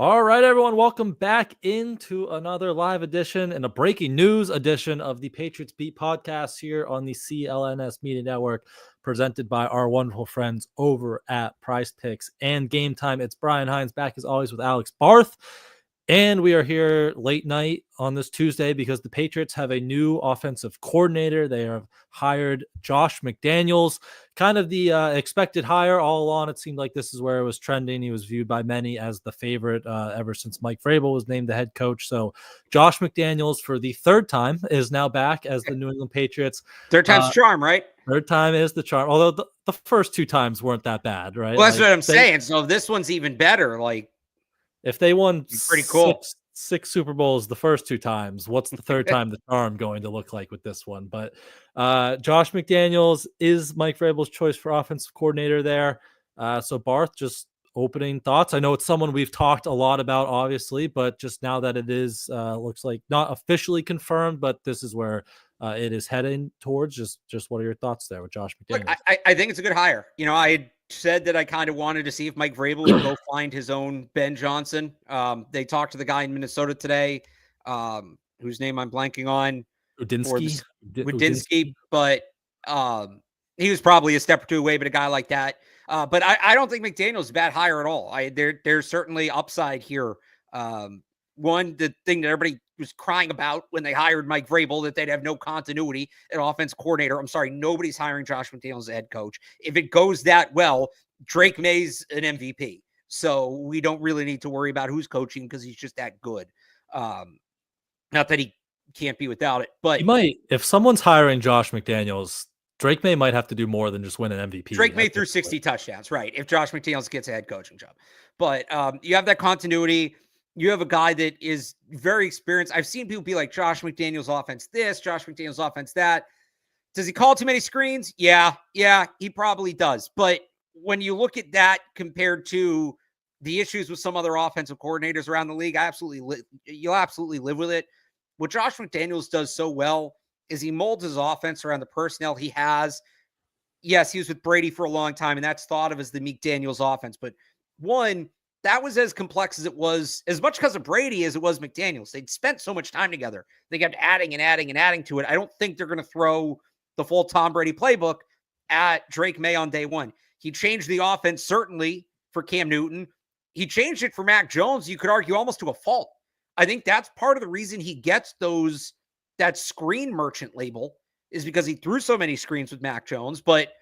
All right, everyone, welcome back into another live edition and a breaking news edition of the Patriots Beat podcast here on the CLNS Media Network, presented by our wonderful friends over at Prize Picks and Game Time. It's Brian Hines back as always with Alex Barth. And we are here late night on this Tuesday because the Patriots have a new offensive coordinator. They have hired Josh McDaniels, kind of the expected hire all along. It seemed like this is where it was trending. He was viewed by many as the favorite ever since Mike Vrabel was named the head coach. So Josh McDaniels, for the third time, is now back as the New England Patriots. Third time's charm, right? Third time is the charm. Although the first two times weren't that bad, right? Well, that's what I'm saying. So this one's even better. Like, if they won pretty cool. six Super Bowls the first two times, what's the third time the charm going to look like with this one? But Josh McDaniels is Mike Vrabel's choice for offensive coordinator there. So Barth, just opening thoughts. I know it's someone we've talked a lot about, obviously, but just now that it is looks like not officially confirmed, but this is where it is heading towards. Just what are your thoughts there with Josh McDaniels? Look, I think it's a good hire. You know, I had said that I kind of wanted to see if Mike Vrabel would go find his own Ben Johnson. They talked to the guy in Minnesota today, whose name I'm blanking on. Udinsky, but he was probably a step or two away, but a guy like that. But I don't think McDaniels is a bad hire at all. There's certainly upside here. One, the thing that everybody was crying about when they hired Mike Vrabel, that they'd have no continuity at offense coordinator. I'm sorry, nobody's hiring Josh McDaniels as head coach. If it goes that well, Drake Maye's an MVP. So we don't really need to worry about who's coaching because he's just that good. Not that he can't be without it, but he might. If someone's hiring Josh McDaniels, Drake Maye might have to do more than just win an MVP. Drake Maye threw 60 touchdowns, right? If Josh McDaniels gets a head coaching job. But you have that continuity. You have a guy that is very experienced. I've seen people be like, Josh McDaniels offense this, Josh McDaniels offense that. Does he call too many screens? Yeah, he probably does. But when you look at that compared to the issues with some other offensive coordinators around the league, you'll absolutely live with it. What Josh McDaniels does so well is he molds his offense around the personnel he has. Yes, he was with Brady for a long time, and that's thought of as the McDaniels offense. But one, that was as complex as it was, as much because of Brady as it was McDaniels. They'd spent so much time together. They kept adding to it. I don't think they're going to throw the full Tom Brady playbook at Drake Maye on day one. He changed the offense, certainly, for Cam Newton. He changed it for Mac Jones, you could argue, almost to a fault. I think that's part of the reason he gets that screen merchant label, is because he threw so many screens with Mac Jones. But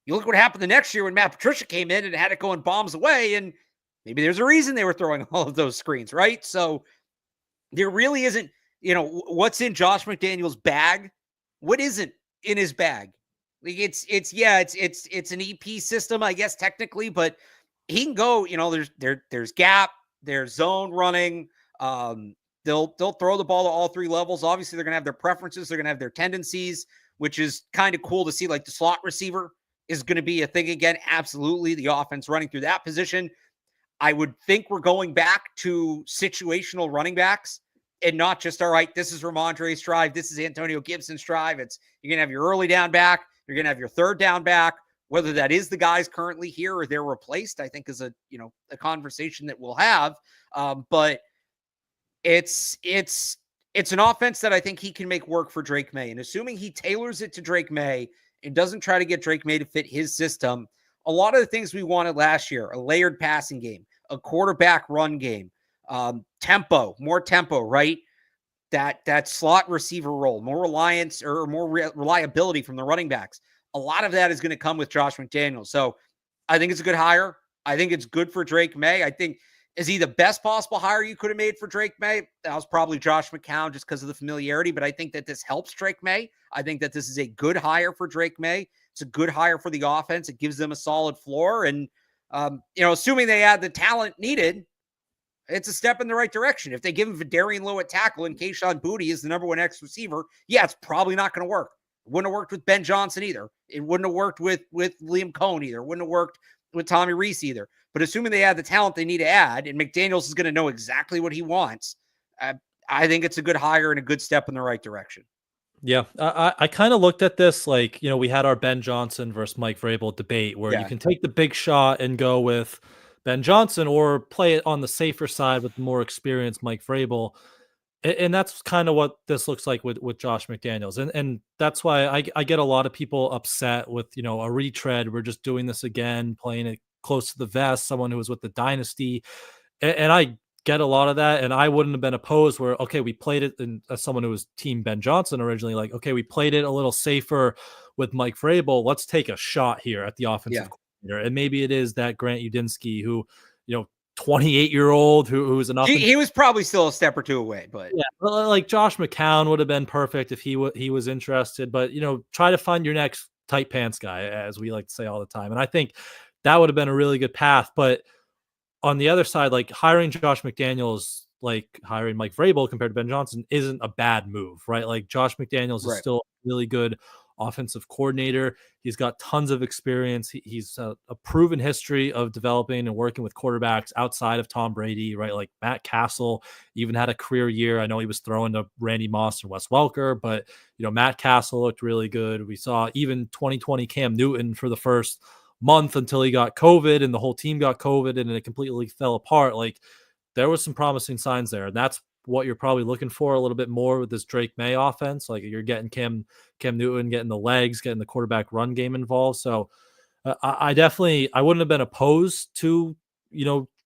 you look what happened the next year when Matt Patricia came in and had it going bombs away, and maybe there's a reason they were throwing all of those screens, right? So there really isn't, what's in Josh McDaniels' bag? What isn't in his bag? Like it's an EP system, I guess, technically, but he can go, there's gap, there's zone running. They'll throw the ball to all three levels. Obviously, they're going to have their preferences. They're going to have their tendencies, which is kind of cool to see. Like the slot receiver is going to be a thing again. Absolutely. The offense running through that position. I would think we're going back to situational running backs and not just, all right, this is Ramondre's drive. This is Antonio Gibson's drive. You're going to have your early down back. You're going to have your third down back. Whether that is the guys currently here or they're replaced, I think is a conversation that we'll have. But it's an offense that I think he can make work for Drake Maye. And assuming he tailors it to Drake Maye and doesn't try to get Drake Maye to fit his system, a lot of the things we wanted last year, a layered passing game, a quarterback run game, more tempo, right? That slot receiver role, more reliance or more reliability from the running backs. A lot of that is going to come with Josh McDaniels. So I think it's a good hire. I think it's good for Drake Maye. I think, is he the best possible hire you could have made for Drake Maye? That was probably Josh McCown just because of the familiarity, but I think that this helps Drake Maye. I think that this is a good hire for Drake Maye. It's a good hire for the offense. It gives them a solid floor. And, assuming they add the talent needed, it's a step in the right direction. If they give him Vidarian Lowe at tackle and Kayshon Boutte is the number one X receiver, yeah, it's probably not going to work. It wouldn't have worked with Ben Johnson either. It wouldn't have worked with Liam Cohn either. It wouldn't have worked with Tommy Reese either. But assuming they add the talent they need to add, and McDaniels is going to know exactly what he wants, I think it's a good hire and a good step in the right direction. Yeah, I kind of looked at this like, we had our Ben Johnson versus Mike Vrabel debate where you can take the big shot and go with Ben Johnson, or play it on the safer side with the more experienced Mike Vrabel. And that's kind of what this looks like with Josh McDaniels. And that's why I get a lot of people upset with, a retread. We're just doing this again, playing it close to the vest, someone who was with the dynasty. And I get a lot of that. And I wouldn't have been opposed where, okay, we played it as someone who was team Ben Johnson originally, like, okay, we played it a little safer with Mike Vrabel. Let's take a shot here at the offensive coordinator. And maybe it is that Grant Udinsky who, 28-year-old who's an he was probably still a step or two away, but yeah, like Josh McCown would have been perfect if he was interested. But try to find your next tight pants guy, as we like to say all the time. And I think that would have been a really good path. But on the other side, like hiring Josh McDaniels, like hiring Mike Vrabel compared to Ben Johnson, isn't a bad move, right? Like Josh McDaniels is still a really good offensive coordinator. He's got tons of experience. He's a proven history of developing and working with quarterbacks outside of Tom Brady, right? Like Matt Castle even had a career year. I know he was throwing to Randy Moss and Wes Welker, but Matt Castle looked really good. We saw even 2020 Cam Newton for the first month until he got COVID and the whole team got COVID and it completely fell apart. Like there was some promising signs there. And that's what you're probably looking for a little bit more with this Drake Maye offense. Like you're getting Cam Newton, getting the legs, getting the quarterback run game involved. So I wouldn't have been opposed to,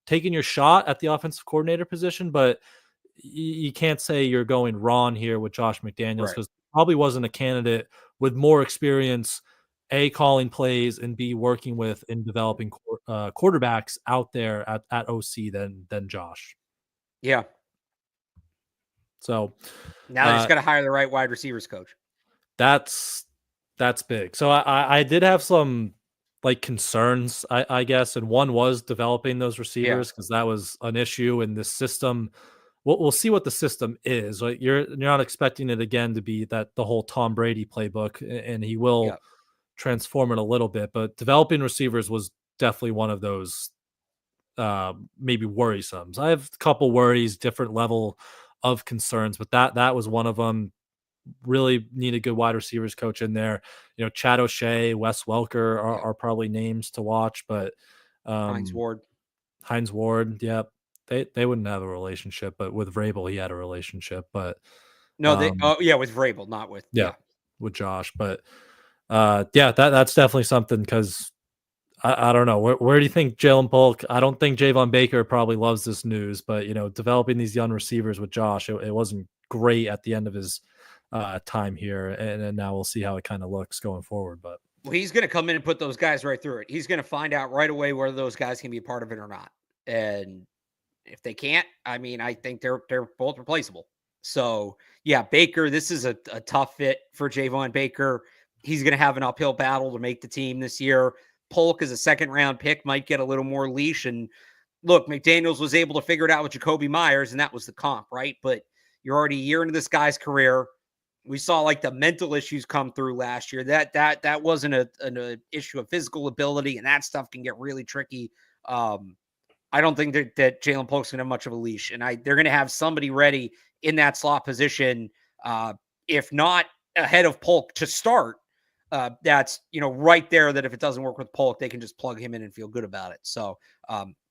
taking your shot at the offensive coordinator position, but you can't say you're going wrong here with Josh McDaniels because probably wasn't a candidate with more experience, A, calling plays, and B, working with and developing quarterbacks out there at OC than Josh. Yeah. So now they just got to hire the right wide receivers coach. That's big. So I did have some like concerns, I guess, and one was developing those receivers because that was an issue in this system. We'll see what the system is. Like you're not expecting it again to be the whole Tom Brady playbook, and he will transform it a little bit. But developing receivers was definitely one of those maybe worrisome. I have a couple worries, different level of concerns, but that was one of them. Really need a good wide receivers coach in there. Chad O'Shea, Wes Welker are probably names to watch, but Hines Ward, yeah, they wouldn't have a relationship, but with Vrabel he had a relationship. But no, with Vrabel, not with with Josh. But that's definitely something because I don't know. Where do you think Jalen Polk? I don't think Javon Baker probably loves this news, but developing these young receivers with Josh, it wasn't great at the end of his time here, and now we'll see how it kind of looks going forward. But he's going to come in and put those guys right through it. He's going to find out right away whether those guys can be a part of it or not. And if they can't, I mean, I think they're both replaceable. So yeah, Baker, this is a tough fit for Javon Baker. He's going to have an uphill battle to make the team this year. Polk is a second-round pick, might get a little more leash. And look, McDaniels was able to figure it out with Jacoby Myers, and that was the comp, right? But you're already a year into this guy's career. We saw like the mental issues come through last year. That wasn't an issue of physical ability, and that stuff can get really tricky. I don't think that Jalen Polk's going to have much of a leash, and they're going to have somebody ready in that slot position, if not ahead of Polk to start. That's right there. That if it doesn't work with Polk, they can just plug him in and feel good about it. So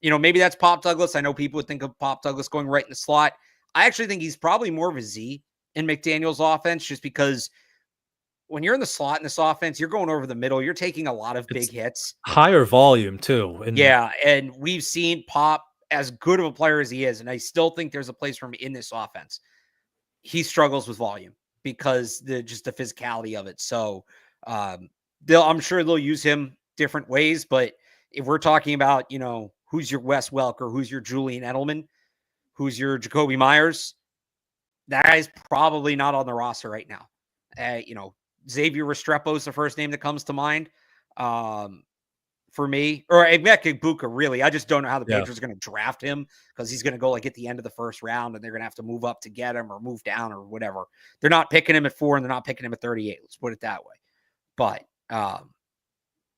maybe that's Pop Douglas. I know people would think of Pop Douglas going right in the slot. I actually think he's probably more of a Z in McDaniel's offense, just because when you're in the slot in this offense, you're going over the middle. You're taking a lot of big hits. Higher volume too. And we've seen Pop, as good of a player as he is, and I still think there's a place for him in this offense. He struggles with volume because the physicality of it. So I'm sure they'll use him different ways, but if we're talking about, who's your Wes Welker, who's your Julian Edelman, who's your Jacoby Myers, that guy's probably not on the roster right now. Xavier Restrepo is the first name that comes to mind for me, or Emeka Egbuka, really. I just don't know how the Patriots are going to draft him because he's going to go like at the end of the first round and they're going to have to move up to get him or move down or whatever. They're not picking him at 4 and they're not picking him at 38. Let's put it that way. But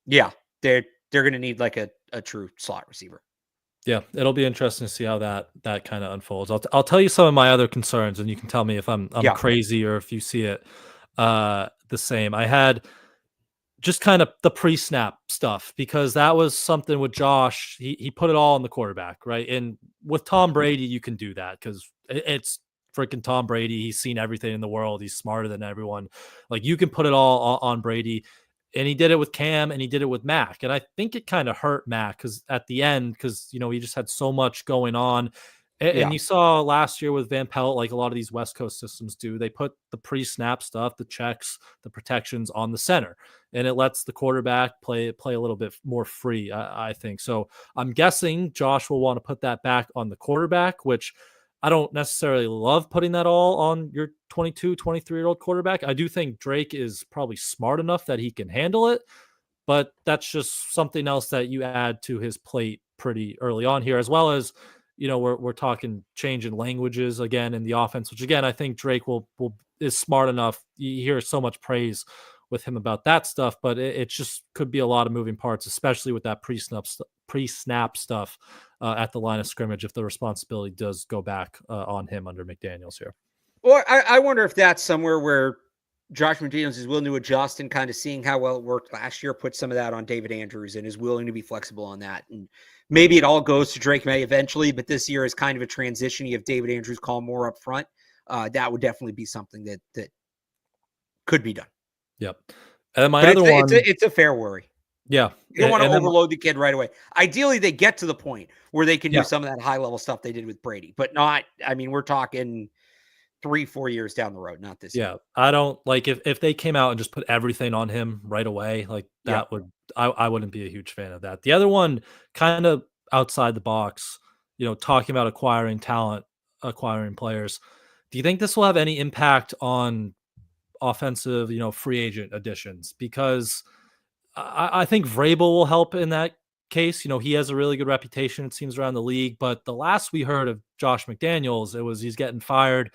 they're going to need like a true slot receiver. Yeah, it'll be interesting to see how that kind of unfolds. I'll tell you some of my other concerns, and you can tell me if I'm crazy or if you see it the same. I had just kind of the pre-snap stuff, because that was something with Josh. He put it all on the quarterback, right? And with Tom Brady, you can do that because it's freaking Tom Brady. He's seen everything in the world. He's smarter than everyone. Like, you can put it all on Brady. And he did it with Cam and he did it with Mac. And I think it kind of hurt Mac because at the end, because, he just had so much going on. And you saw last year with Van Pelt, like a lot of these West Coast systems do, they put the pre-snap stuff, the checks, the protections on the center, and it lets the quarterback play a little bit more free, I think. So I'm guessing Josh will want to put that back on the quarterback, which I don't necessarily love putting that all on your 22, 23-year-old quarterback. I do think Drake is probably smart enough that he can handle it, but that's just something else that you add to his plate pretty early on here, as well as, we're talking change in languages again in the offense, which again, I think Drake is smart enough. You hear so much praise with him about that stuff, but it just could be a lot of moving parts, especially with that pre-snap stuff at the line of scrimmage, if the responsibility does go back on him under McDaniels here. Well, I wonder if that's somewhere where Josh McDaniels is willing to adjust, and kind of seeing how well it worked last year, put some of that on David Andrews and is willing to be flexible on that. And maybe it all goes to Drake Maye eventually, but this year is kind of a transition. You have David Andrews call more up front. That would definitely be something that could be done. Yep. And my other one, it's a fair worry. Yeah. You don't want to overload the kid right away. Ideally, they get to the point where they can do some of that high level stuff they did with Brady, but not, we're talking 3-4 years down the road, not this year. I don't like if they came out and just put everything on him right away, like that I wouldn't be a huge fan of that. The other one, kind of outside the box, talking about acquiring talent, acquiring players. Do you think this will have any impact on offensive, free agent additions? Because I think Vrabel will help in that case. He has a really good reputation, it seems, around the league. But the last we heard of Josh McDaniels, it was he's getting fired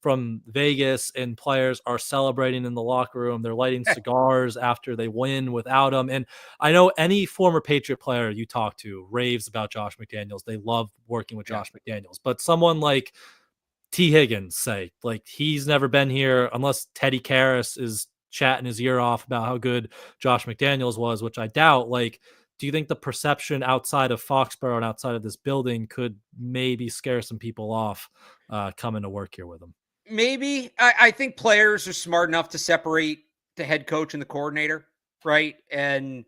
from Vegas and players are celebrating in the locker room. They're lighting cigars after they win without him. And I know any former Patriot player you talk to raves about Josh McDaniels. They love working with Josh McDaniels. But someone like T. Higgins, say, like, he's never been here unless Teddy Karras is chatting his ear off about how good Josh McDaniels was, which I doubt. Like, do you think the perception outside of Foxborough and outside of this building could maybe scare some people off coming to work here with him? Maybe. I think players are smart enough to separate the head coach and the coordinator, right? And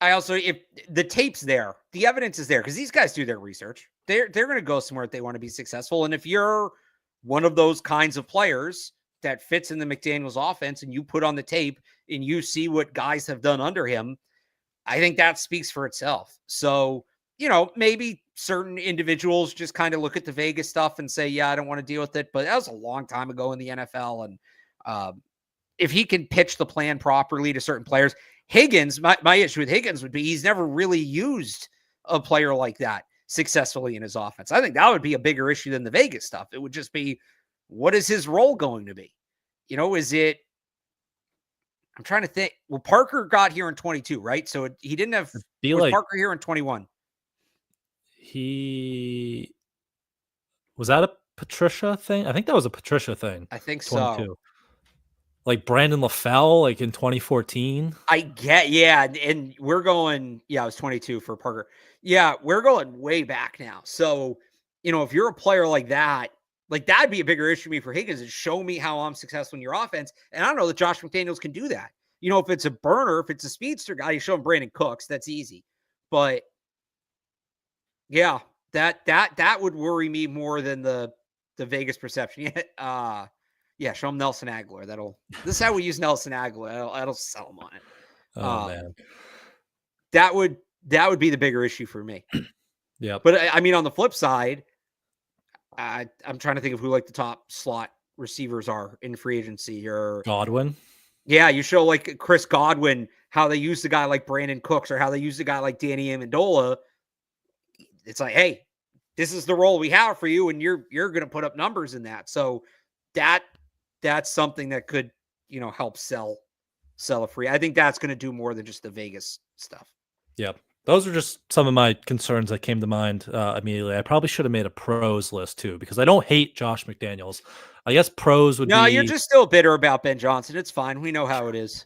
I also, if the tape's there, the evidence is there, because these guys do their research. They're going to go somewhere if they want to be successful. And if you're one of those kinds of players that fits in the McDaniels offense and you put on the tape and you see what guys have done under him, I think that speaks for itself. So, maybe certain individuals just kind of look at the Vegas stuff and say, I don't want to deal with it. But that was a long time ago in the NFL. And if he can pitch the plan properly to certain players, Higgins, my issue with Higgins would be he's never really used a player like that successfully in his offense. I think that would be a bigger issue than the Vegas stuff. It would just be, what is his role going to be? Is it, I'm trying to think. Well, Parker got here in 22, right? So he didn't have Parker here in 21. Was that a Patricia thing? I think that was a Patricia thing. I think 22. So. Like Brandon LaFell, like in 2014. I get, and we're going, it was 22 for Parker. Yeah, we're going way back now. So, if you're a player like that, like that'd be a bigger issue to me for Higgins, is show me how I'm successful in your offense. And I don't know that Josh McDaniels can do that. If it's a burner, if it's a speedster guy, you show him Brandon Cooks, that's easy. But yeah, that would worry me more than the Vegas perception. Show him Nelson Aguilar. This is how we use Nelson Aguilar. That'll sell him on it. Oh man, that would be the bigger issue for me. Yeah, but on the flip side, I'm trying to think of who like the top slot receivers are in free agency. Or Godwin. Yeah, you show like Chris Godwin how they use the guy like Brandon Cooks or how they use the guy like Danny Amendola. It's like, hey, this is the role we have for you, and you're going to put up numbers in that. So that's something that could, help sell a free. I think that's going to do more than just the Vegas stuff. Yep. Those are just some of my concerns that came to mind immediately. I probably should have made a pros list too, because I don't hate Josh McDaniels. I guess pros would be... No, you're just still bitter about Ben Johnson. It's fine. We know how it is.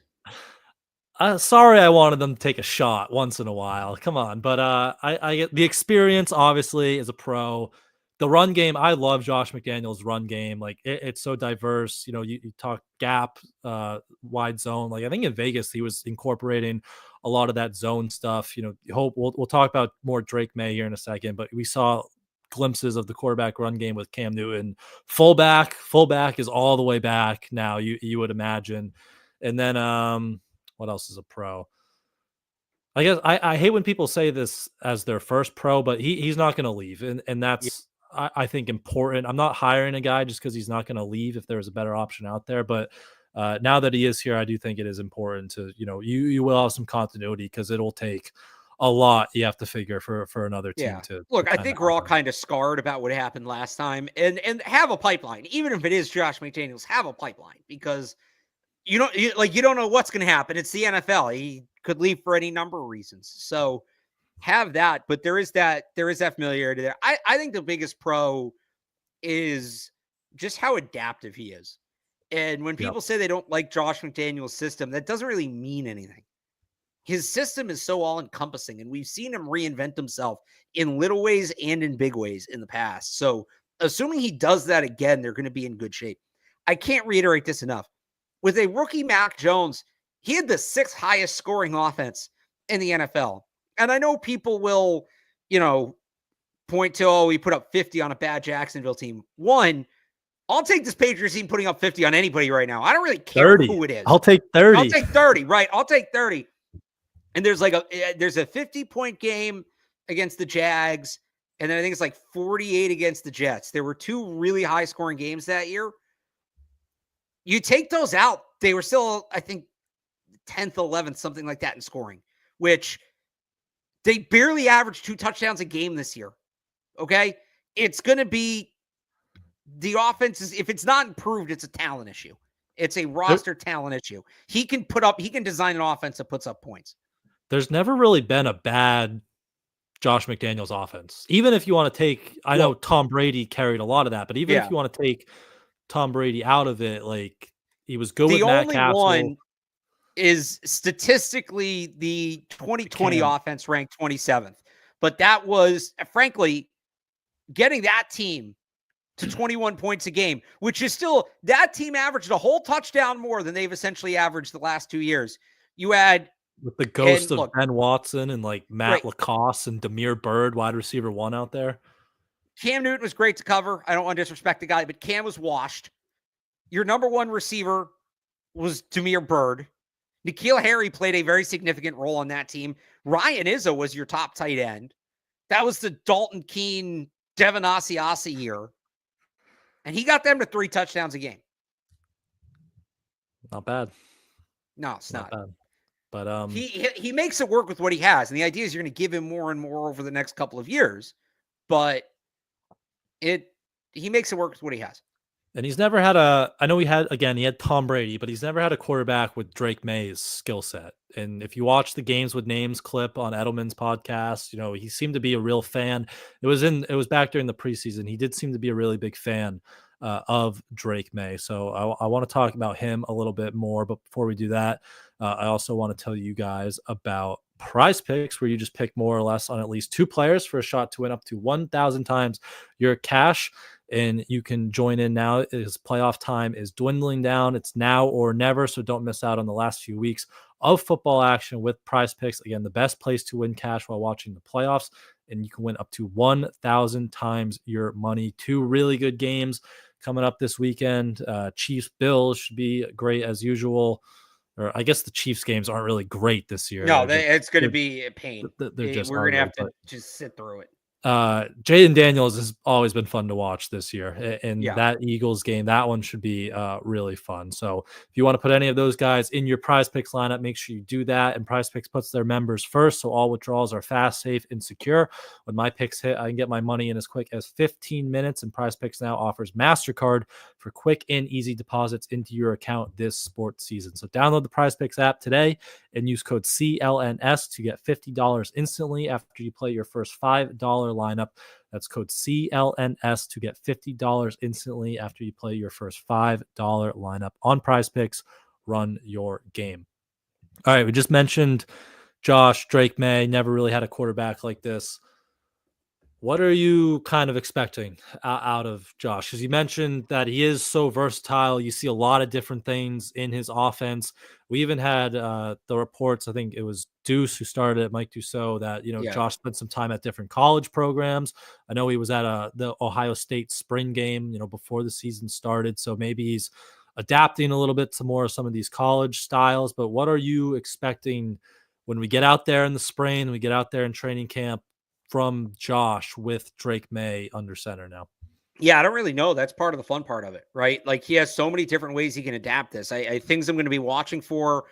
Sorry, I wanted them to take a shot once in a while. Come on, but I get the experience. Obviously, as a pro, the run game. I love Josh McDaniels' run game. Like it's so diverse. You know, you talk gap, wide zone. Like I think in Vegas, he was incorporating a lot of that zone stuff. You know, hope we'll talk about more Drake Maye here in a second, but we saw glimpses of the quarterback run game with Cam Newton. Fullback is all the way back now. You would imagine, and then what else is a pro? I guess I hate when people say this as their first pro, but he's not going to leave, and Yeah. that's I think important. I'm not hiring a guy just because he's not going to leave if there's a better option out there. But now that he is here, I do think it is important to you will have some continuity because it'll take a lot. You have to figure for another team Yeah. to Look, I kind of think we're all outrun. kind of scarred about what happened last time, and have a pipeline, even if it is Josh McDaniels. Have a pipeline because you don't know what's going to happen. It's the NFL. He could leave for any number of reasons. So have that, but there is that familiarity there. I think the biggest pro is just how adaptive he is. And when Yep. people say they don't like Josh McDaniels' system, that doesn't really mean anything. His system is so all encompassing, and we've seen him reinvent himself in little ways and in big ways in the past. So, assuming he does that again, they're going to be in good shape. I can't reiterate this enough. With a rookie Mac Jones, he had the 6th highest scoring offense in the NFL. And I know people will, point to, oh, he put up 50 on a bad Jacksonville team. One, I'll take this Patriots team putting up 50 on anybody right now. I don't really care 30. who it is. I'll take I'll 30. take 30, right? I'll take 30. And there's a 50-point game against the Jags, and then I think it's like 48 against the Jets. There were 2 really high scoring games that year. You take those out, they were still, I think, 10th, 11th, something like that in scoring, which they barely averaged 2 touchdowns a game this year. Okay. It's going to be the offense is, if it's not improved, it's a talent issue. It's a roster talent issue. He can design an offense that puts up points. There's never really been a bad Josh McDaniels offense. Even if you want to take, I know Tom Brady carried a lot of that, but even if you want to take Tom Brady out of it, like he was good with Matt Castle. The only one is statistically the 2020 offense ranked 27th, but that was frankly getting that team to 21 points a game, which is still, that team averaged a whole touchdown more than they've essentially averaged the last 2 years. You had with the ghost of Ben Watson and like Matt Lacoste and Damiere Byrd, wide receiver 1 out there. Cam Newton was great to cover. I don't want to disrespect the guy, but Cam was washed. Your number 1 receiver was Damiere Byrd. N'Keal Harry played a very significant role on that team. Ryan Izzo was your top tight end. That was the Dalton Keene, Devin Asiasi year. And he got them to 3 touchdowns a game. Not bad. No, it's not bad. But he makes it work with what he has. And the idea is you're going to give him more and more over the next couple of years. But he makes it work with what he has. And he's never had I know he had Tom Brady, but he's never had a quarterback with Drake Maye's skill set. And if you watch the Games with Names clip on Edelman's podcast, he seemed to be a real fan. It was back during the preseason. He did seem to be a really big fan of Drake Maye. So I want to talk about him a little bit more. But before we do that, I also want to tell you guys about PreSnap, where you just pick more or less on at least 2 players for a shot to win up to 1,000 times your cash. And you can join in now as playoff time is dwindling down. It's now or never, so don't miss out on the last few weeks of football action with PreSnap. Again, the best place to win cash while watching the playoffs, and you can win up to 1,000 times your money. 2 really good games coming up this weekend. Chiefs-Bills should be great as usual. Or I guess the Chiefs games aren't really great this year. No, it's going to be a pain. We're going to have to just sit through it. Jaden Daniels has always been fun to watch this year, and that Eagles game, that one should be really fun. So if you want to put any of those guys in your PreSnap lineup, make sure you do that. And PreSnap puts their members first, so all withdrawals are fast, safe, and secure. When my picks hit, I can get my money in as quick as 15 minutes, and PreSnap now offers MasterCard for quick and easy deposits into your account this sports season. So download the PreSnap app today and use code CLNS to get $50 instantly after you play your first $5 lineup. That's code CLNS to get $50 instantly after you play your first $5 lineup on PreSnap. Run your game. All right, we just mentioned Josh Drake Maye never really had a quarterback like this. What are you kind of expecting out of Josh? Because you mentioned that he is so versatile. You see a lot of different things in his offense. We even had the reports. I think it was Deuce who started it, Mike Dussault, that Yeah. Josh spent some time at different college programs. I know he was at the Ohio State spring game, before the season started. So maybe he's adapting a little bit to more of some of these college styles. But what are you expecting when we get out there in the spring? We get out there in training camp from Josh with Drake Maye under center now? Yeah, I don't really know. That's part of the fun part of it, right? Like he has so many different ways he can adapt this. I things I'm going to be watching for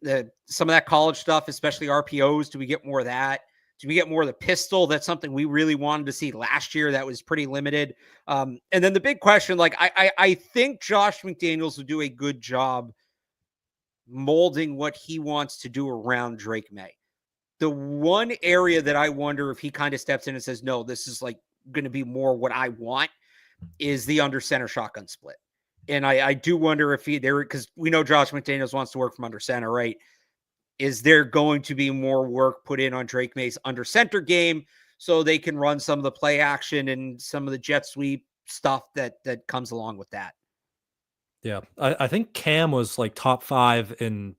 some of that college stuff, especially RPOs. Do we get more of that? Do we get more of the pistol? That's something we really wanted to see last year. That was pretty limited. And then the big question, like I think Josh McDaniels will do a good job molding what he wants to do around Drake Maye. The one area that I wonder if he kind of steps in and says, no, this is like going to be more what I want is the under center shotgun split. And I do wonder if because we know Josh McDaniels wants to work from under center, right? Is there going to be more work put in on Drake Maye's under center game so they can run some of the play action and some of the jet sweep stuff that comes along with that? Yeah, I think Cam was like top 5 in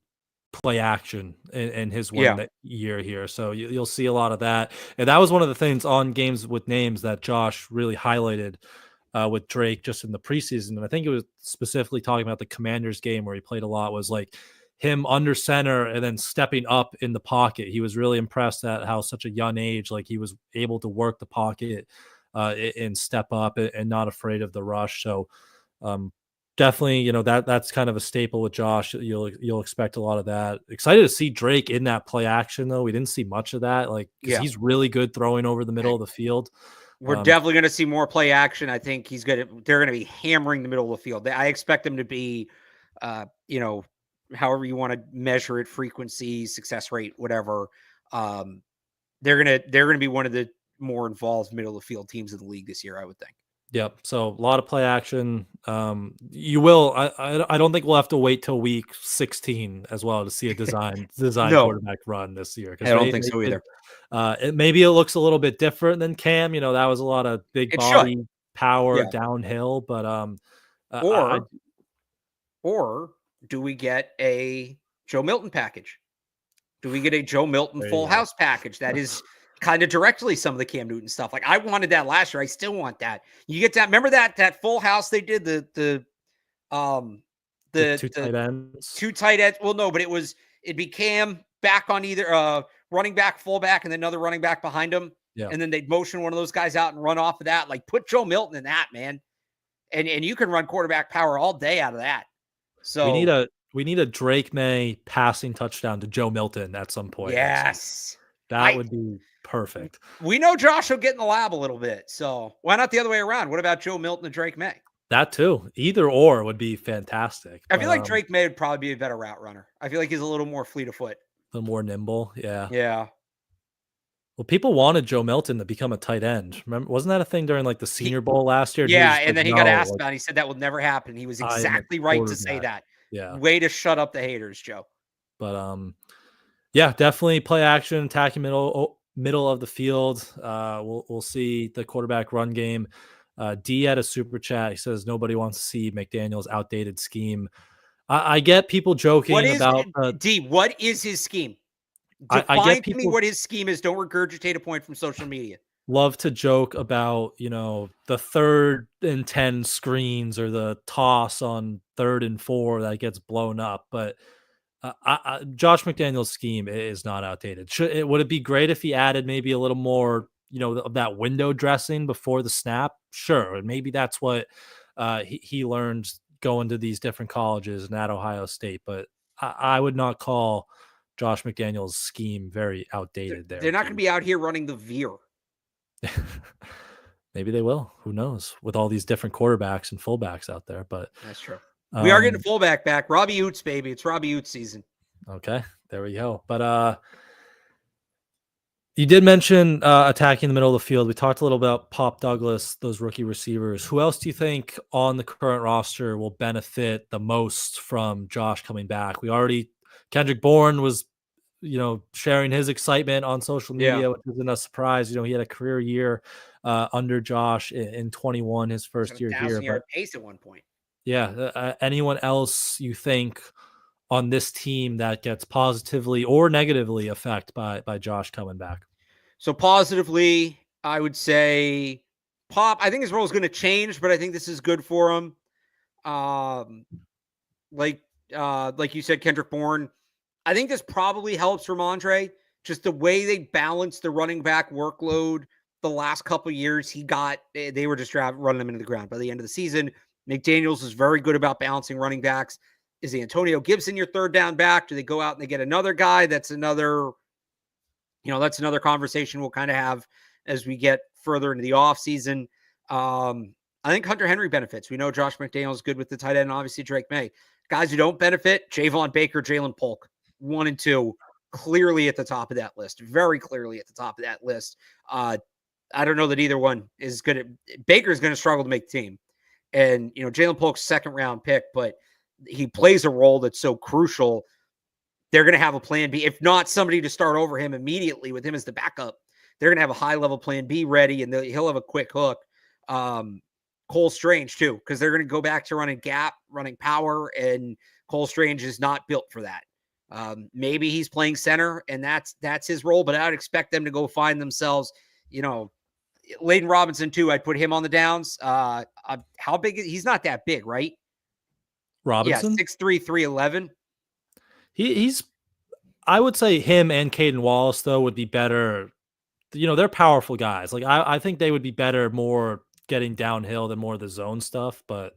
play action in his Yeah. year here. So you'll see a lot of that. And that was one of the things on Games with Names that Josh really highlighted with Drake just in the preseason. And I think it was specifically talking about the Commanders game where he played a lot, was like him under center and then stepping up in the pocket. He was really impressed at how such a young age, like he was able to work the pocket and step up and not afraid of the rush. So definitely, that's kind of a staple with Josh. You'll expect a lot of that. Excited to see Drake in that play action though. We didn't see much of that, like because he's really good throwing over the middle of the field. We're definitely going to see more play action. I think they're going to be hammering the middle of the field. I expect them to be, however you want to measure it, frequency, success rate, whatever. They're going to be one of the more involved middle of the field teams in the league this year, I would think. Yep. So a lot of play action. You will. I don't think we'll have to wait till week 16 as well to see a design No, quarterback run this year. I don't think so either. Maybe it looks a little bit different than Cam. That was a lot of big It should. body power Yeah. downhill. But Or do we get a Joe Milton package? Do we get a Joe Milton full house package that is kind of directly some of the Cam Newton stuff? Like I wanted that last year. I still want that. You get that. Remember that full house they did the two tight ends. Two tight ends. Well, no, but it'd be Cam back on either running back, fullback, and then another running back behind him. Yeah. And then they'd motion one of those guys out and run off of that. Like put Joe Milton in that, man. And you can run quarterback power all day out of that. So we need a Drake Maye passing touchdown to Joe Milton at some point. Yes. That would be perfect. We know Josh will get in the lab a little bit. So why not the other way around? What about Joe Milton and Drake Maye? That too. Either or would be fantastic. I feel like Drake Maye would probably be a better route runner. I feel like he's a little more fleet of foot. A little more nimble. Yeah. Yeah. Well, people wanted Joe Milton to become a tight end. Remember, wasn't that a thing during like the Senior Bowl last year? Yeah, and then he got asked about it. He said that will never happen. He was exactly right to say that. Yeah. Way to shut up the haters, Joe. But yeah, definitely play action, attacking middle of the field. We'll see the quarterback run game. D had a super chat. He says nobody wants to see McDaniels' outdated scheme. I get people joking about D. What is his scheme? I get people, to me what his scheme is. Don't regurgitate a point from social media. Love to joke about, the 3rd and 10 screens or the toss on 3rd and 4 that gets blown up. But Josh McDaniels' scheme is not outdated. Would it be great if he added maybe a little more, of that window dressing before the snap? Sure. And maybe that's what he learned going to these different colleges and at Ohio State. But I would not call Josh McDaniels' scheme very outdated there. They're not going to be out here running the veer. Maybe they will. Who knows? With all these different quarterbacks and fullbacks out there. But that's true. We are getting a fullback back. Robbie Oots, baby. It's Robbie Oots season. Okay. There we go. But you did mention attacking the middle of the field. We talked a little about Pop Douglas, those rookie receivers. Who else do you think on the current roster will benefit the most from Josh coming back? We already Kendrick Bourne was, sharing his excitement on social media, which isn't a surprise. He had a career year under Josh in 21, his first year here. 1,000-yard pace at one point. Yeah. Anyone else you think on this team that gets positively or negatively affected by Josh coming back? So positively, I would say Pop. I think his role is going to change, but I think this is good for him. Like you said, Kendrick Bourne. I think this probably helps Ramondre. Just the way they balanced the running back workload the last couple of years, they were just running them into the ground. By the end of the season, McDaniels is very good about balancing running backs. Is Antonio Gibson your third down back? Do they go out and they get another guy? That's another conversation we'll kind of have as we get further into the offseason. I think Hunter Henry benefits. We know Josh McDaniels is good with the tight end, and obviously Drake Maye. Guys who don't benefit, Javon Baker, Jalen Polk, 1 and 2, clearly at the top of that list. Very clearly at the top of that list. I don't know that either one is good. Baker is going to struggle to make the team. And, Jalen Polk's second-round pick, but he plays a role that's so crucial. They're going to have a plan B. If not somebody to start over him immediately with him as the backup, they're going to have a high-level plan B ready, and he'll have a quick hook. Cole Strange, too, because they're going to go back to running gap, running power, and Cole Strange is not built for that. Maybe he's playing center, and that's his role, but I would expect them to go find themselves, Layden Robinson, too. I'd put him on the downs. How big? He's not that big, right? Robinson? Yeah, 6'3", 311. He's, I would say him and Caden Wallace, though, would be better. They're powerful guys. Like, I think they would be better more getting downhill than more of the zone stuff. But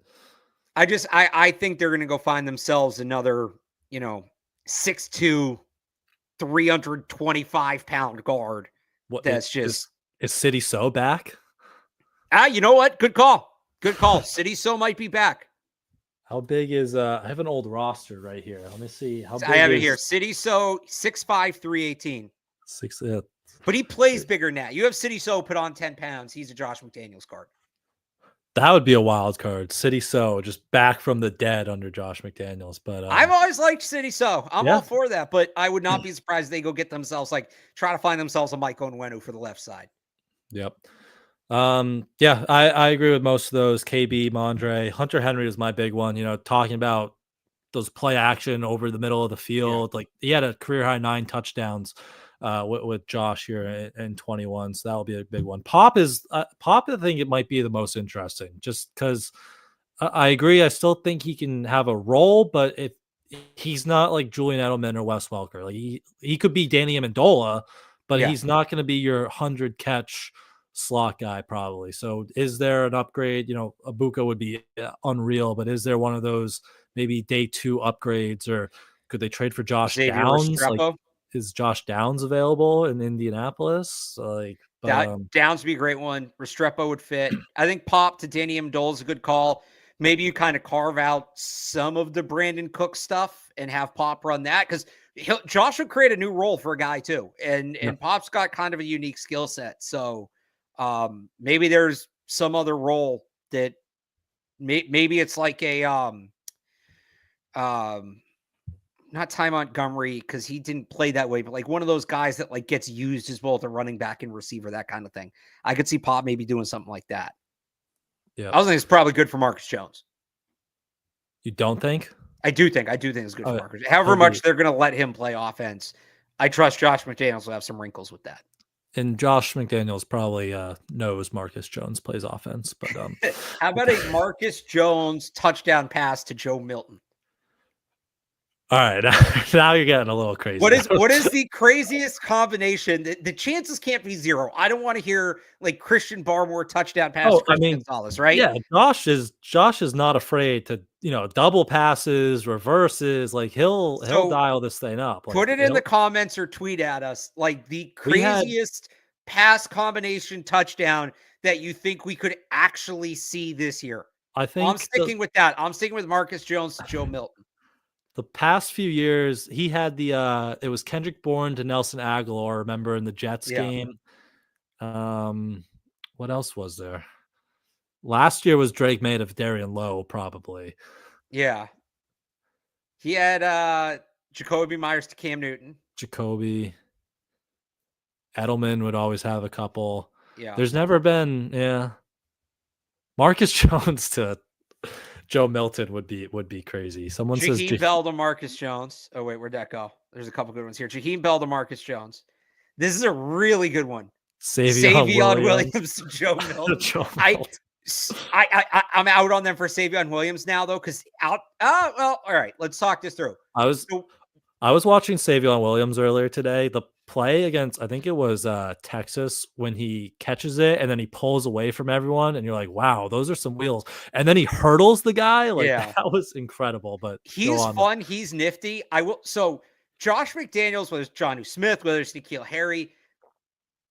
I think they're going to go find themselves another, 6'2", 325-pound guard. That's is City So back? You know what? Good call. Good call. City So might be back. How big is I have an old roster right here. Let me see how big I have it here. City So 6'5", 318. But he plays bigger than that. You have City So put on 10 pounds. He's a Josh McDaniels card. That would be a wild card. City So just back from the dead under Josh McDaniels. But I've always liked City So. I'm all for that. But I would not be surprised if they go get themselves, try to find themselves a Mike Onwenu for the left side. Yep. I agree with most of those. KB, Mondre, Hunter Henry was my big one. Talking about those play action over the middle of the field. Like, he had a career high 9 touchdowns with Josh here in 21. So that'll be a big one. Pop, I think it might be the most interesting, just because I agree. I still think he can have a role, but if he's not like Julian Edelman or Wes Welker, like he could be Danny Amendola, but he's not going to be your 100 catch slot guy probably. So is there an upgrade? Abuka would be unreal, but is there one of those maybe day 2 upgrades, or could they trade for Josh Downs? Is Josh Downs available in Indianapolis? Downs would be a great one. Restrepo would fit. I think Pop to Danny Amendola is a good call. Maybe you kind of carve out some of the Brandon Cook stuff and have Pop run that, because Josh would create a new role for a guy too. And Pop's got kind of a unique skill set. So maybe there's some other role that maybe it's like a not Ty Montgomery, because he didn't play that way, but like one of those guys that gets used as both a running back and receiver, that kind of thing. I could see Pop maybe doing something like that. Yeah, I think it's probably good for Marcus Jones. You don't think? I do think it's good for Marcus. However much they're going to let him play offense, I trust Josh McDaniels will have some wrinkles with that. And Josh McDaniels probably knows Marcus Jones plays offense. But how about a Marcus Jones touchdown pass to Joe Milton? All right, now you're getting a little crazy. What is the craziest combination? The chances can't be 0. I don't want to hear Christian Barmore touchdown pass to Chris Gonzalez, right? Yeah, Josh is not afraid to double passes, reverses. He'll dial this thing up. Put it in the comments or tweet at us the craziest pass combination touchdown that you think we could actually see this year. I think I'm sticking with that. I'm sticking with Marcus Jones to Joe Milton. The past few years, he had it was Kendrick Bourne to Nelson Aguilar, remember, in the Jets game. What else was there? Last year was Drake Maye of Darian Lowe, probably. Yeah. He had Jacoby Myers to Cam Newton. Jacoby. Edelman would always have a couple. Yeah. There's never been, Marcus Jones to Joe Milton would be crazy. Someone says Jaheim Bell to Marcus Jones. Oh, wait, where'd that go? There's a couple good ones here. Jaheim Bell to Marcus Jones. This is a really good one. Savion Williams to Joe Milton. I'm out on them for Savion Williams now, though, because well, all right, let's talk this through. I was watching Savion Williams earlier today. The play against, I think it was Texas, when he catches it and then he pulls away from everyone, and you're like, wow, those are some wheels. And then he hurdles the guy. Like, that was incredible. But he's fun. He's nifty. So Josh McDaniels, whether it's Jonnu Smith, whether it's N'Keal Harry,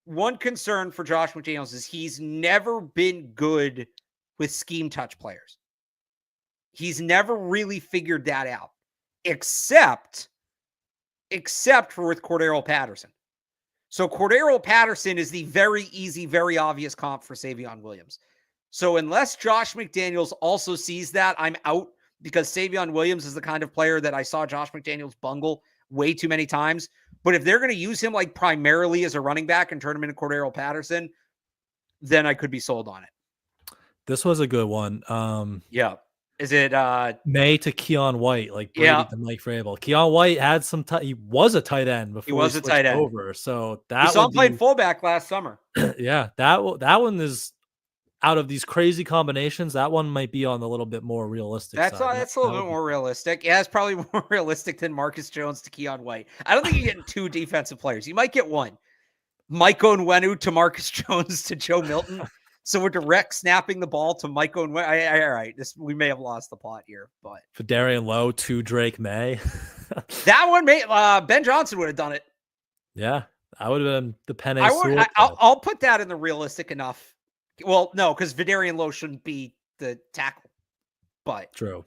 one concern for Josh McDaniels is he's never been good with scheme touch players. He's never really figured that out, except for with Cordero Patterson. So Cordero Patterson is the very easy, very obvious comp for Savion Williams. So unless Josh McDaniels also sees that, I'm out, because Savion Williams is the kind of player that I saw Josh McDaniels bungle way too many times. But if they're going to use him like primarily as a running back and turn him into Cordero Patterson, then I could be sold on it. This was a good one. Yeah. Is it Maye to Keon White, like Brady to Mike Vrabel? Keon White had some he was a tight end before he was a tight end over. So that you saw him playing fullback last summer. Yeah, that one is, out of these crazy combinations, that one might be on the little bit more realistic side. That's a little bit more realistic. Yeah, it's probably more realistic than Marcus Jones to Keon White. I don't think you're getting two defensive players. You might get one. Mike Onwenu to Marcus Jones to Joe Milton. So we're direct snapping the ball to Mike Onwenu. All right, we may have lost the plot here, but Fedarian Lowe to Drake Maye. That one Ben Johnson would have done it. Yeah, I would have been the Penny. I'll put that in the realistic enough. Well, no, because Fedarian Lowe shouldn't be the tackle. But true.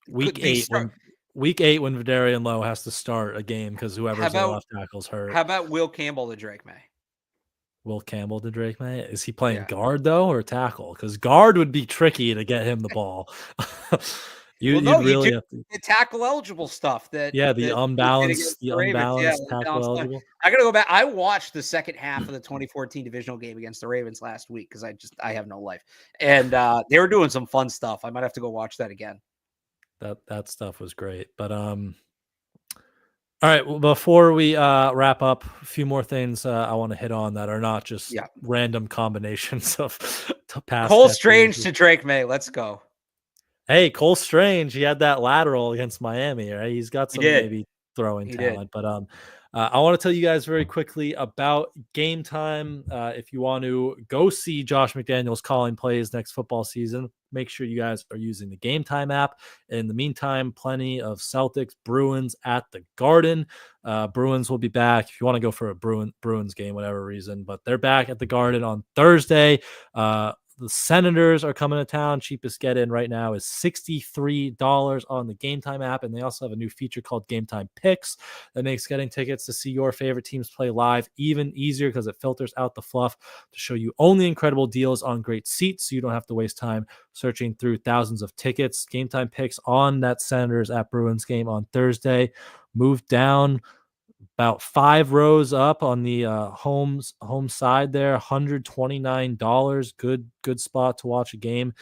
Week 8 when Fedarian Lowe has to start a game because whoever's the left tackle's hurt. How about Will Campbell to Drake Maye? Will Campbell to Drake Maye? Is he playing guard though, or tackle? Because guard would be tricky to get him the ball. You really have to tackle eligible stuff. The unbalanced tackle eligible. I gotta go back. I watched the second half of the 2014 divisional game against the Ravens last week because I have no life, and they were doing some fun stuff. I might have to go watch that again. That stuff was great, but all right. Well, before we wrap up, a few more things I want to hit on that are not just random combinations of pass. Cole Strange to Drake Maye. Let's go. Hey, Cole Strange, he had that lateral against Miami, right? He's got some maybe throwing talent. But I want to tell you guys very quickly about Game Time. If you want to go see Josh McDaniels calling plays next football season, make sure you guys are using the Game Time app. In the meantime, plenty of Celtics, Bruins at the Garden. Bruins will be back if you want to go for a Bruins game, whatever reason. But they're back at the Garden on Thursday. The Senators are coming to town. Cheapest get in right now is $63 on the Game Time app. And they also have a new feature called Game Time Picks that makes getting tickets to see your favorite teams play live even easier because it filters out the fluff to show you only incredible deals on great seats so you don't have to waste time searching through thousands of tickets. Game Time Picks on that Senators at Bruins game on Thursday. Move down about 5 rows up on the home side there, $129. Good spot to watch a game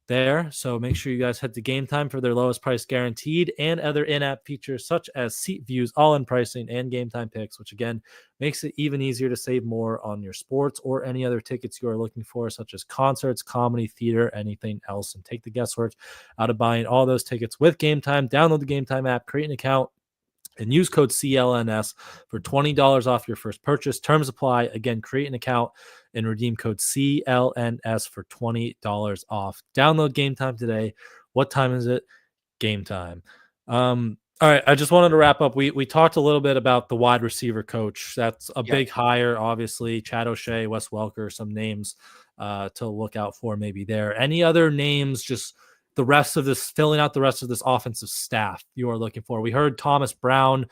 there. So make sure you guys head to Game Time for their lowest price guaranteed and other in-app features such as seat views, all-in pricing, and Game Time Picks, which again makes it even easier to save more on your sports or any other tickets you are looking for, such as concerts, comedy, theater, anything else, and take the guesswork out of buying all those tickets with Game Time. Download the Game Time app, create an account, and use code CLNS for $20 off your first purchase. Terms apply. Again, create an account and redeem code CLNS for $20 off. Download Game Time today. What time is it? Game time. All right, I just wanted to wrap up. We talked a little bit about the wide receiver coach. That's a big hire, obviously. Chad O'Shea, Wes Welker, some names to look out for maybe there. Any other names, just the rest of this, filling out the rest of this offensive staff you are looking for? We heard Thomas Brown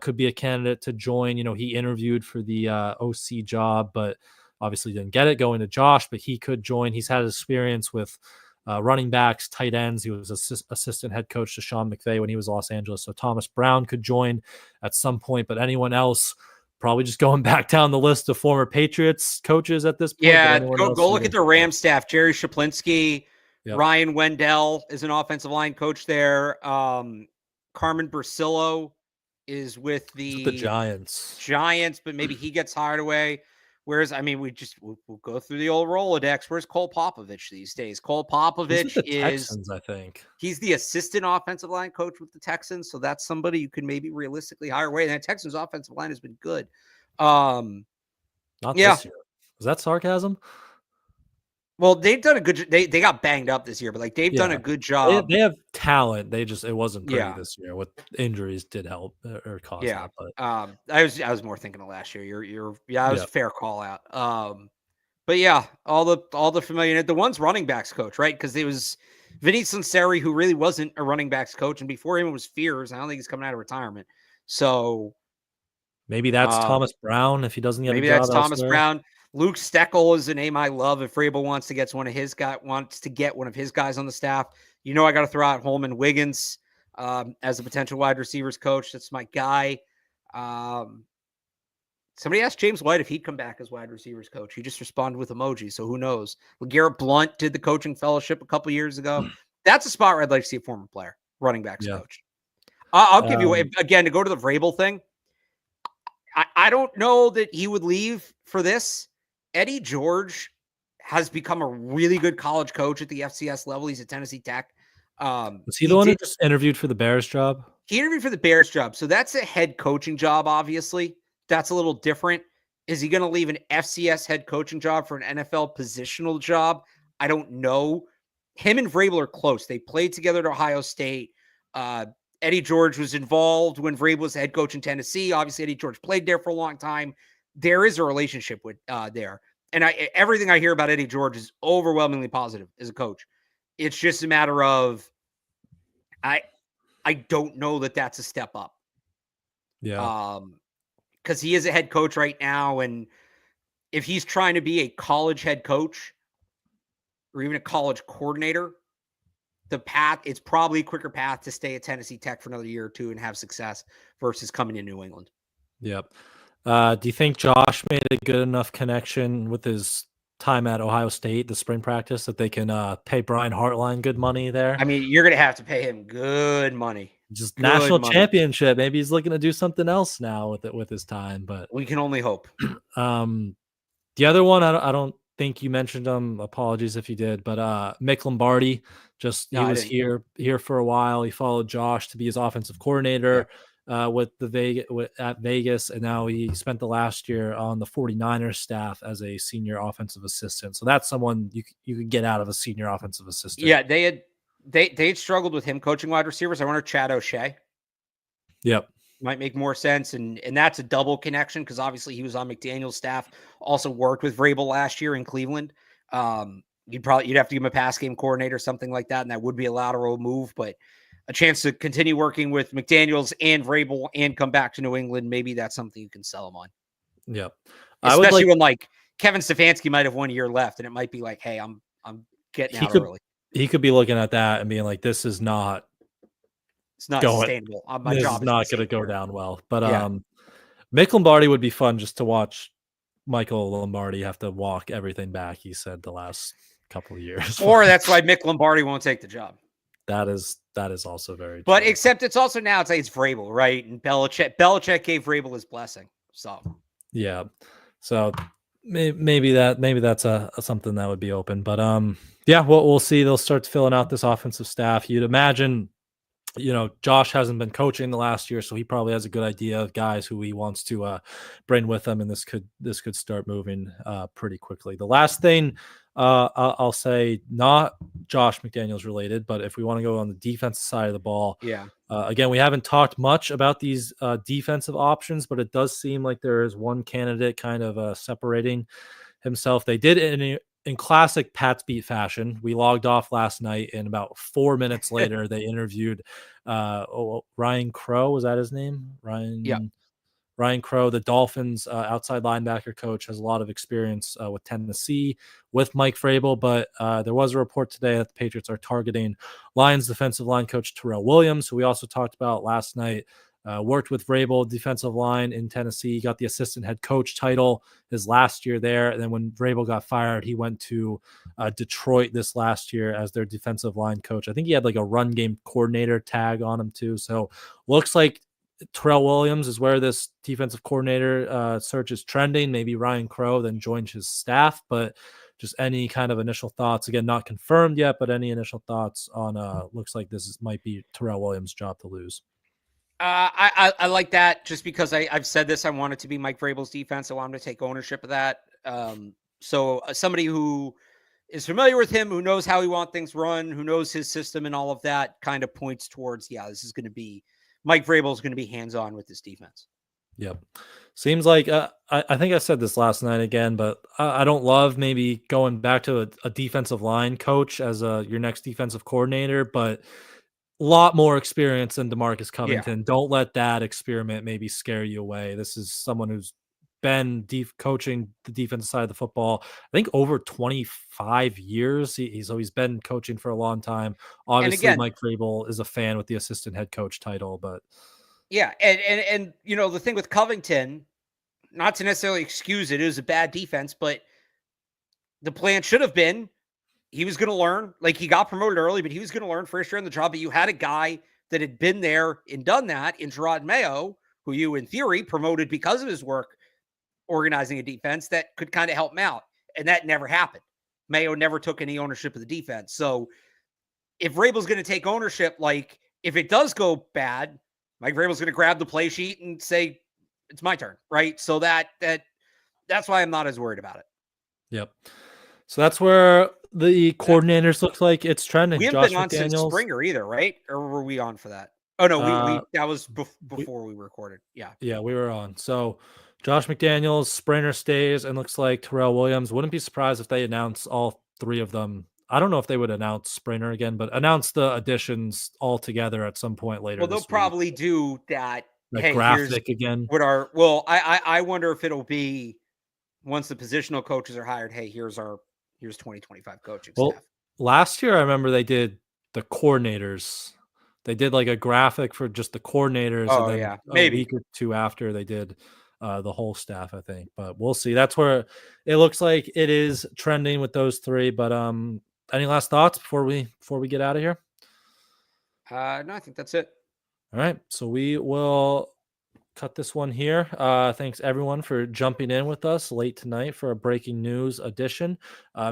could be a candidate to join. He interviewed for the OC job, but obviously didn't get it going to Josh, but he could join. He's had experience with running backs, tight ends. He was assistant head coach to Sean McVay when he was Los Angeles. So Thomas Brown could join at some point, but anyone else, probably just going back down the list of former Patriots coaches at this point. Yeah, but go look at the Rams staff. Jerry Shaplinsky, Yep. Ryan Wendell is an offensive line coach there. Carmen Bursillo is with the Giants, but maybe he gets hired away. Whereas, I mean, we'll go through the old Rolodex. Where's Cole Popovich these days? Cole Popovich is Texans, I think. He's the assistant offensive line coach with the Texans. So that's somebody you can maybe realistically hire away. And that Texans offensive line has been good. Not this year. Is that sarcasm? Well, they've done a good. They got banged up this year, but they've done a good job. They have talent. It wasn't pretty this year. What injuries did help or cause that. But I was more thinking of last year. That was a fair call out. But yeah, all the familiar. The one's running backs coach, right? Because it was Vinny Sunseri, who really wasn't a running backs coach, and before him it was Fears. I don't think he's coming out of retirement. So maybe that's Thomas Brown if he doesn't get maybe a job that's elsewhere. Thomas Brown. Luke Steckel is a name I love. If Vrabel wants to get one of his guys on the staff, I got to throw out Holman Wiggins as a potential wide receivers coach. That's my guy. Somebody asked James White if he'd come back as wide receivers coach. He just responded with emoji, so who knows? LeGarrette Blount did the coaching fellowship a couple years ago. That's a spot where I'd like to see a former player, running backs coach. I'll give you again to go to the Vrabel thing. I don't know that he would leave for this. Eddie George has become a really good college coach at the FCS level. He's at Tennessee Tech. Was he the one who just interviewed for the Bears job? He interviewed for the Bears job. So that's a head coaching job, obviously. That's a little different. Is he going to leave an FCS head coaching job for an NFL positional job? I don't know. Him and Vrabel are close. They played together at Ohio State. Eddie George was involved when Vrabel was head coach in Tennessee. Obviously, Eddie George played there for a long time. There is a relationship with there. And everything I hear about Eddie George is overwhelmingly positive as a coach. It's just a matter of I don't know that that's a step up. Yeah. Because he is a head coach right now. And if he's trying to be a college head coach or even a college coordinator, it's probably a quicker path to stay at Tennessee Tech for another year or two and have success versus coming to New England. Yep. Do you think Josh made a good enough connection with his time at Ohio State, the spring practice, that they can pay Brian Hartline good money there? I mean, you're going to have to pay him good money. Just national championship. Maybe he's looking to do something else now with his time, but we can only hope. The other one, I don't think you mentioned him. Apologies if you did, but Mick Lombardi, he was here for a while. He followed Josh to be his offensive coordinator at Vegas, and now he spent the last year on the 49ers staff as a senior offensive assistant. So that's someone you could get out of a senior offensive assistant. Yeah, they had struggled with him coaching wide receivers. I wonder Chad O'Shea. Yep. Might make more sense. And that's a double connection because obviously he was on McDaniels' staff, also worked with Vrabel last year in Cleveland. You'd have to give him a pass game coordinator, something like that. And that would be a lateral move, but a chance to continue working with McDaniels and Vrabel and come back to New England. Maybe that's something you can sell him on. Yep. Especially when Kevin Stefanski might have 1 year left and it might be like, hey, I'm getting out early. He could be looking at that and being like, it's not sustainable. My this job is not going to go down well. But yeah. Mick Lombardi would be fun just to watch Michael Lombardi have to walk everything back, he said, the last couple of years. Or that's why Mick Lombardi won't take the job. That is also very But true. Except it's also now it's Vrabel, right? And Belichick gave Vrabel his blessing. So yeah. So maybe that's something that would be open. But yeah, we'll see. They'll start filling out this offensive staff. You'd imagine, Josh hasn't been coaching the last year, so he probably has a good idea of guys who he wants to bring with him, and this could start moving pretty quickly. The last thing I'll say, not Josh McDaniels related, but if we want to go on the defensive side of the ball, again, we haven't talked much about these defensive options, but it does seem like there is one candidate kind of separating himself. They did in classic Pat's Beat fashion. We logged off last night, and about 4 minutes later, they interviewed Ryan Crow. Was that his name? Ryan? Yeah. Ryan Crow, the Dolphins outside linebacker coach, has a lot of experience with Tennessee, with Mike Vrabel, but there was a report today that the Patriots are targeting Lions defensive line coach Terrell Williams, who we also talked about last night. Worked with Vrabel defensive line in Tennessee, got the assistant head coach title his last year there. And then when Vrabel got fired, he went to Detroit this last year as their defensive line coach. I think he had like a run game coordinator tag on him too. So looks like Terrell Williams is where this defensive coordinator search is trending. Maybe Ryan Crow then joins his staff, but just any kind of initial thoughts, again, not confirmed yet, but any initial thoughts on looks like might be Terrell Williams' job to lose. I like that just because I've said this. I want it to be Mike Vrabel's defense. I want him to take ownership of that. So somebody who is familiar with him, who knows how he wants things run, who knows his system and all of that, kind of points towards, this is going to be Mike Vrabel is going to be hands-on with this defense. Yep. Seems like I think I said this last night again, but I don't love maybe going back to a defensive line coach as your next defensive coordinator, but a lot more experience than DeMarcus Covington. Don't let that experiment maybe scare you away. This is someone who's been coaching the defensive side of the football, I think over 25 years. He's always been coaching for a long time. Obviously, again, Mike Vrabel is a fan with the assistant head coach title, but and the thing with Covington, not to necessarily excuse it, it was a bad defense, but the plan should have been he was going to learn. Like, he got promoted early, but he was going to learn first year on the job. But you had a guy that had been there and done that in Gerard Mayo, who you, in theory, promoted because of his work organizing a defense that could kind of help him out. And that never happened. Mayo never took any ownership of the defense. So if Vrabel's going to take ownership, like, if it does go bad, Mike Vrabel's going to grab the play sheet and say, it's my turn, right? So that's why I'm not as worried about it. Yep. So that's where the coordinators look like it's trending. We haven't Josh been on McDaniels. Since Springer either, right? Or were we on for that? Oh no, we that was before we recorded. Yeah, we were on. So Josh McDaniels, Springer stays, and looks like Terrell Williams. Wouldn't be surprised if they announce all three of them. I don't know if they would announce Springer again, but announce the additions all together at some point later. Well, they'll probably do that. Like graphic again. I wonder if it'll be once the positional coaches are hired. Hey, here's 2025 coaching staff. Last year, I remember they did the coordinators. They did like a graphic for just the coordinators. Oh, and then maybe a week or two after they did the whole staff, I think. But we'll see. That's where it looks like it is trending with those three. But any last thoughts before we get out of here? No, I think that's it. All right. So we will cut this one here. Thanks everyone for jumping in with us late tonight for a breaking news edition.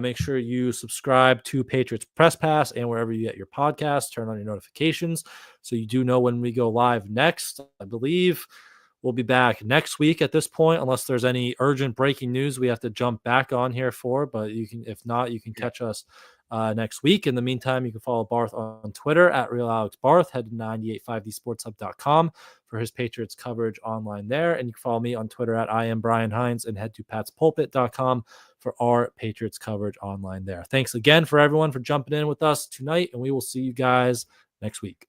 Make sure you subscribe to Patriots Press Pass and wherever you get your podcasts. Turn on your notifications so you do know when we go live next. I believe we'll be back next week at this point, unless there's any urgent breaking news we have to jump back on here for. But if not, you can catch us next week. In the meantime, you can follow Barth on Twitter at RealAlexBarth. Head to 985thesportshub.com for his Patriots coverage online there. And you can follow me on Twitter at I am Brian Hines and head to patspulpit.com for our Patriots coverage online there. Thanks again for everyone for jumping in with us tonight, and we will see you guys next week.